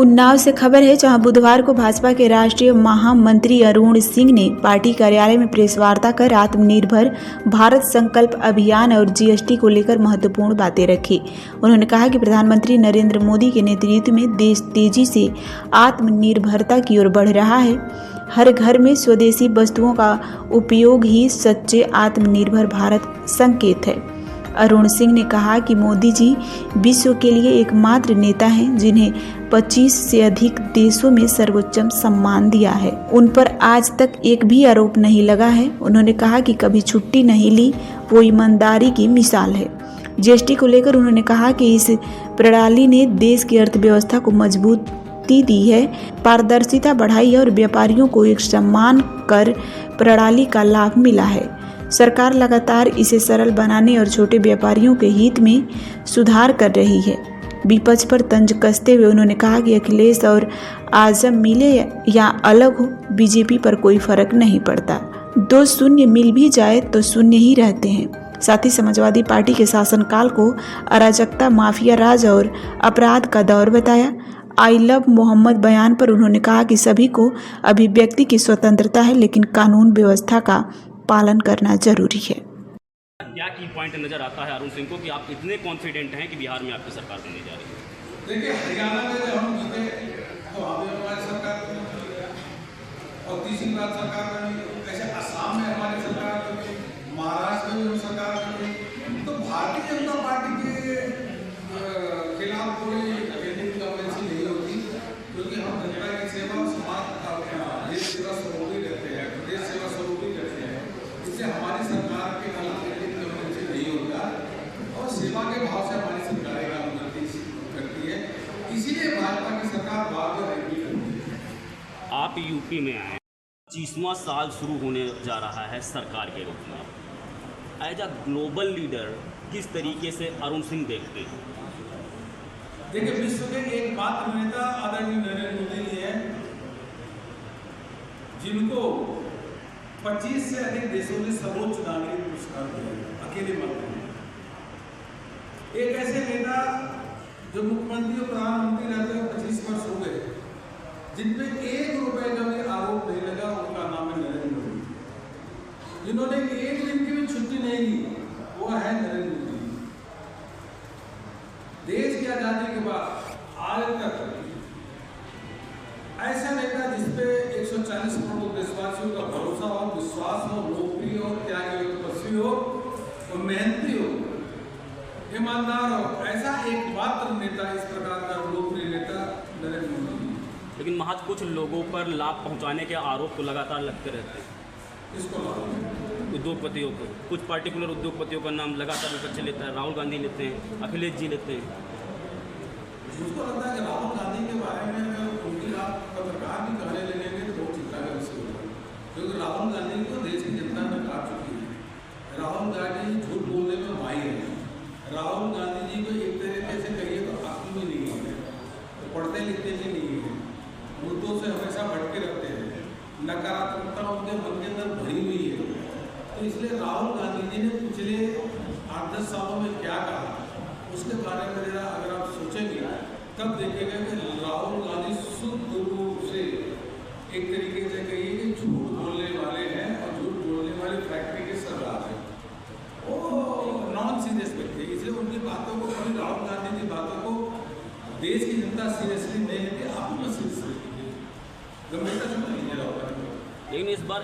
उन्नाव से खबर है, जहां बुधवार को भाजपा के राष्ट्रीय महामंत्री अरुण सिंह ने पार्टी कार्यालय में प्रेस वार्ता कर आत्मनिर्भर भारत संकल्प अभियान और जीएसटी को लेकर महत्वपूर्ण बातें रखी। उन्होंने कहा कि प्रधानमंत्री नरेंद्र मोदी के नेतृत्व में देश तेजी से आत्मनिर्भरता की ओर बढ़ रहा है। हर घर में स्वदेशी वस्तुओं का उपयोग ही सच्चे आत्मनिर्भर भारत संकेत है। अरुण सिंह ने कहा कि मोदी जी विश्व के लिए एकमात्र नेता हैं जिन्हें 25 से अधिक देशों में सर्वोच्च सम्मान दिया है। उन पर आज तक एक भी आरोप नहीं लगा है। उन्होंने कहा कि कभी छुट्टी नहीं ली, वो ईमानदारी की मिसाल है। जीएसटी को लेकर उन्होंने कहा कि इस प्रणाली ने देश की अर्थव्यवस्था को मजबूती दी है, पारदर्शिता बढ़ाई है और व्यापारियों को एक समान कर प्रणाली का लाभ मिला है। सरकार लगातार इसे सरल बनाने और छोटे व्यापारियों के हित में सुधार कर रही है। विपक्ष पर तंज कसते हुए उन्होंने कहा कि अखिलेश और आजम मिले या अलग हो, बीजेपी पर कोई फर्क नहीं पड़ता। दो शून्य मिल भी जाए तो शून्य ही रहते हैं। साथ ही समाजवादी पार्टी के शासनकाल को अराजकता, माफिया राज और अपराध का दौर बताया। आई लव मोहम्मद बयान पर उन्होंने कहा कि सभी को अभिव्यक्ति की स्वतंत्रता है, लेकिन कानून व्यवस्था का पालन करना जरूरी है। क्या की पॉइंट नजर आता है अरुण सिंह को कि आप इतने कॉन्फिडेंट हैं कि बिहार में आपकी सरकार बनने जा रही है? देखिए, हरियाणा में जब हम जीते तो हमारी सरकार बनी और तीसरी बार सरकार बनी। ऐसे असम में हमारी सरकार बनी, महाराष्ट्र में भी सरकार बनी। तो भारतीय जनता पार्टी के खिलाफ कोई कंवेंसी नहीं होती, क्योंकि हम जनता की सेवा, समाज देश सेवा स्वरूप ही करते हैं, देश सेवा स्वरूप ही करते हैं। इससे हमारी सरकार के खिलाफ कंवेंसी नहीं होता और सेवा के भाव से हमारी सरकार काम करती है। इसीलिए भाजपा की सरकार बार-बार भी करती है। आप यूपी में आए, 25वां साल शुरू होने जा रहा है सरकार के रूप में। एज अ ग्लोबल लीडर किस तरीके से अरुण सिंह देखते हैं? देखिए, विश्व के एकमात्र नेता आदरणीय नरेंद्र मोदी जी हैं, जिनको 25 से अधिक देशों ने सर्वोच्च नागरिक पुरस्कार दिया, अकेले मात्र हैं। एक ऐसे नेता जो मुख्यमंत्री और प्रधानमंत्री रहते हुए 25 वर्ष हो गए, जिनपे 1 रुपए का भी आरोप नहीं लगा, उनका नाम है नरेंद्र मोदी। जिन्होंने एक दिन की भी छुट्टी नहीं ली, वो है नरेंद्र मोदी। देश की आजादी के बाद आज तक ऐसा नेता जिसपे 140 करोड़ देशवासियों का भरोसा हो, विश्वास हो, लोकप्रिय हो, त्यागी हो, तपस्वी हो और मेहनती हो, ईमानदार हो, ऐसा एकमात्र नेता, इस प्रकार का लोकप्रिय नेता नरेंद्र मोदी। लेकिन महज कुछ लोगों पर लाभ पहुंचाने के आरोप तो लगातार लगते रहते हैं। इसको उद्योगपतियों को, कुछ पार्टिकुलर उद्योगपतियों का नाम लगातार विपक्ष लेता है। राहुल गांधी लेते हैं, अखिलेश जी लेते हैं। मुझको लगता है कि राहुल गांधी के बारे में अगर उनकी बात पत्रकार भी कहने लगेंगे तो बहुत चिंता का विषय होगा, क्योंकि राहुल गांधी को देश की जनता ने काट चुकी है। राहुल गांधी झूठ बोलने में माहिर है। राहुल गांधी जी को एक तरीके से कहिए तो अक्ल भी नहीं है, तो पढ़ते लिखते भी नहीं है, मुद्दों से हमेशा भटके रहते हैं, नकारात्मकता उनके मन के अंदर भरी हुई है। तो इसलिए राहुल गांधी जी ने पिछले 8-10 सालों में क्या कहा, उसके बारे में जरा अगर आप सोचेंगे तब देखेंगे कि राहुल गांधी शुद्ध रूप से एक तरीके से कहिए कि झूठ बोलने वाले हैं और झूठ बोलने वाले फैक्ट्री के सरदार हैं। वो नॉन सीरियस व्यक्ति है, इसलिए उनकी बातों को, कभी राहुल गांधी की बातों को देश की जनता सीरियसली नहीं लेती, आप सीरियसली गंभीरता से नहीं ले रहा होगा। लेकिन इस बार